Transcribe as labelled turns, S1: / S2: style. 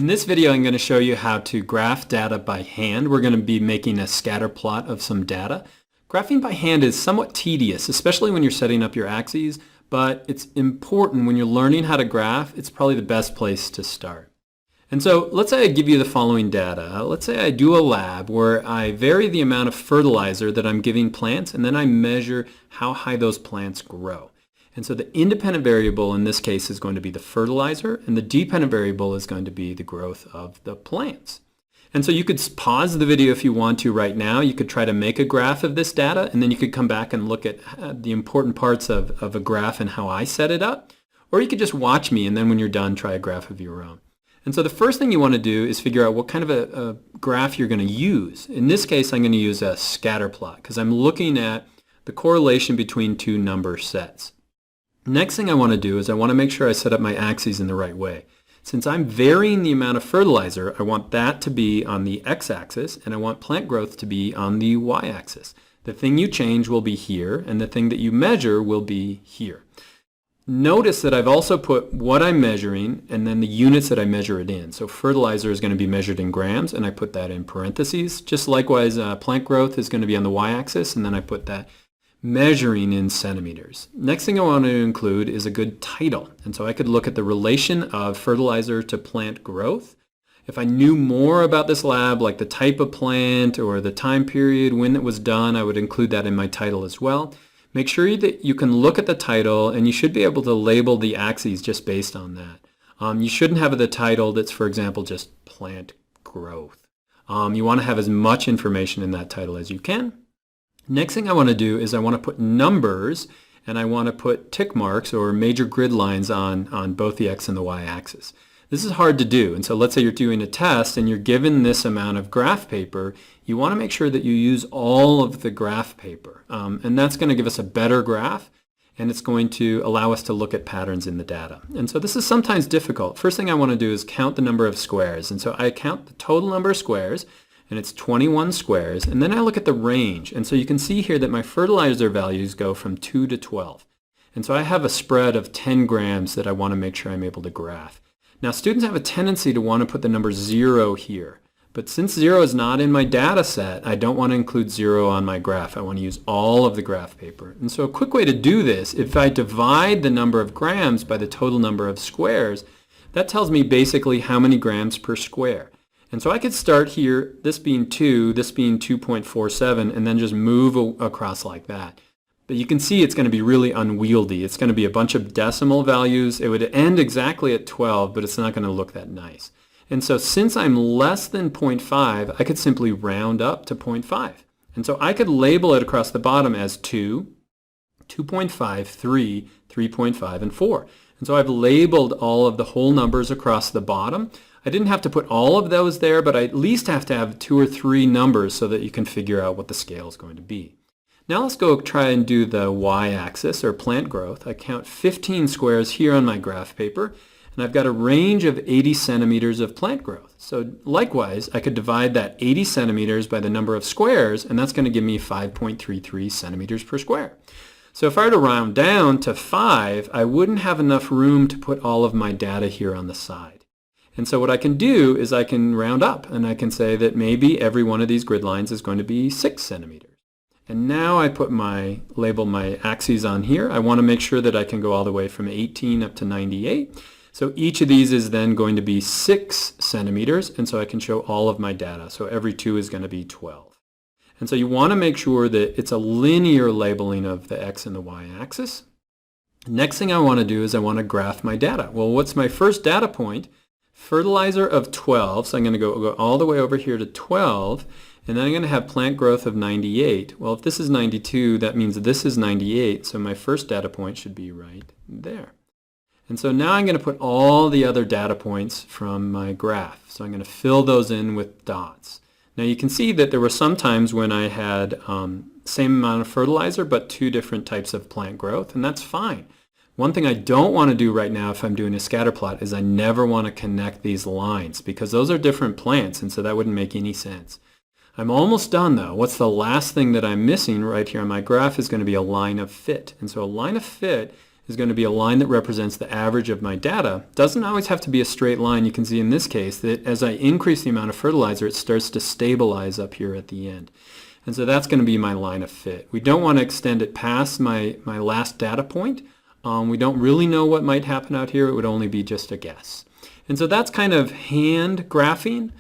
S1: In this video, I'm going to show you how to graph data by hand. We're going to be making a scatter plot of some data. Graphing by hand is somewhat tedious, especially when you're setting up your axes, but it's important when you're learning how to graph. It's probably the best place to start. And so let's say I give you the following data. Let's say I do a lab where I vary the amount of fertilizer that I'm giving plants, and then I measure how high those plants grow. And so the independent variable in this case is going to be the fertilizer, and the dependent variable is going to be the growth of the plants. And so you could pause the video if you want to right now. You could try to make a graph of this data, and then you could come back and look at the important parts of a graph and how I set it up. Or you could just watch me, and then when you're done, try a graph of your own. And so the first thing you want to do is figure out what kind of a graph you're going to use. In this case, I'm going to use a scatter plot because I'm looking at the correlation between two number sets. Next thing I want to do is I want to make sure I set up my axes in the right way. Since I'm varying the amount of fertilizer, I want that to be on the x-axis, and I want plant growth to be on the y-axis. The thing you change will be here, and the thing that you measure will be here. Notice that I've also put what I'm measuring and then the units that I measure it in. So fertilizer is going to be measured in grams, and I put that in parentheses. Just likewise, plant growth is going to be on the y-axis, and then I put that measuring in centimeters. Next thing I want to include is a good title. And so I could look at the relation of fertilizer to plant growth. If I knew more about this lab, like the type of plant or the time period when it was done, I would include that in my title as well. Make sure that you can look at the title, and you should be able to label the axes just based on that. You shouldn't have the title that's, for example, just plant growth. You want to have as much information in that title as you can. Next thing I want to do is I want to put numbers, and I want to put tick marks or major grid lines on both the x and the y axis. This is hard to do, and so let's say you're doing a test and you're given this amount of graph paper. You want to make sure that you use all of the graph paper, and that's going to give us a better graph, and it's going to allow us to look at patterns in the data. And so this is sometimes difficult. First thing I want to do is count the number of squares, and so I count the total number of squares, and it's 21 squares, and then I look at the range. And so you can see here that my fertilizer values go from 2 to 12. And so I have a spread of 10 grams that I want to make sure I'm able to graph. Now students have a tendency to want to put the number 0 here, but since 0 is not in my data set, I don't want to include 0 on my graph. I want to use all of the graph paper. And so a quick way to do this, if I divide the number of grams by the total number of squares, that tells me basically how many grams per square. And so I could start here, this being 2, this being 2.47, and then just move across like that. But you can see it's going to be really unwieldy. It's going to be a bunch of decimal values. It would end exactly at 12, but it's not going to look that nice. And so since I'm less than 0.5, I could simply round up to 0.5. And so I could label it across the bottom as 2, 2.5, 3, 3.5, and 4. And so I've labeled all of the whole numbers across the bottom. I didn't have to put all of those there, but I at least have to have 2 or 3 numbers so that you can figure out what the scale is going to be. Now let's go try and do the y-axis, or plant growth. I count 15 squares here on my graph paper, and I've got a range of 80 centimeters of plant growth. So likewise, I could divide that 80 centimeters by the number of squares, and that's going to give me 5.33 centimeters per square. So if I were to round down to 5, I wouldn't have enough room to put all of my data here on the side. And so what I can do is I can round up, and I can say that maybe every one of these grid lines is going to be 6 centimeters. And now I put label my axes on here. I want to make sure that I can go all the way from 18 up to 98. So each of these is then going to be 6 centimeters, and so I can show all of my data. So every 2 is going to be 12. And so you want to make sure that it's a linear labeling of the x and the y axis. Next thing I want to do is I want to graph my data. Well, what's my first data point? Fertilizer of 12, so I'm going to go all the way over here to 12, and then I'm going to have plant growth of 98. Well, if this is 92, that means this is 98, so my first data point should be right there. And so now I'm going to put all the other data points from my graph. So I'm going to fill those in with dots. Now you can see that there were some times when I had same amount of fertilizer, but 2 different types of plant growth, and that's fine. One thing I don't want to do right now if I'm doing a scatter plot is I never want to connect these lines, because those are different plants, and so that wouldn't make any sense. I'm almost done though. What's the last thing that I'm missing right here on my graph is going to be a line of fit. And so a line of fit is going to be a line that represents the average of my data. Doesn't always have to be a straight line. You can see in this case that as I increase the amount of fertilizer, it starts to stabilize up here at the end. And so that's going to be my line of fit. We don't want to extend it past my last data point. We don't really know what might happen out here. It would only be just a guess. And so that's kind of hand graphing.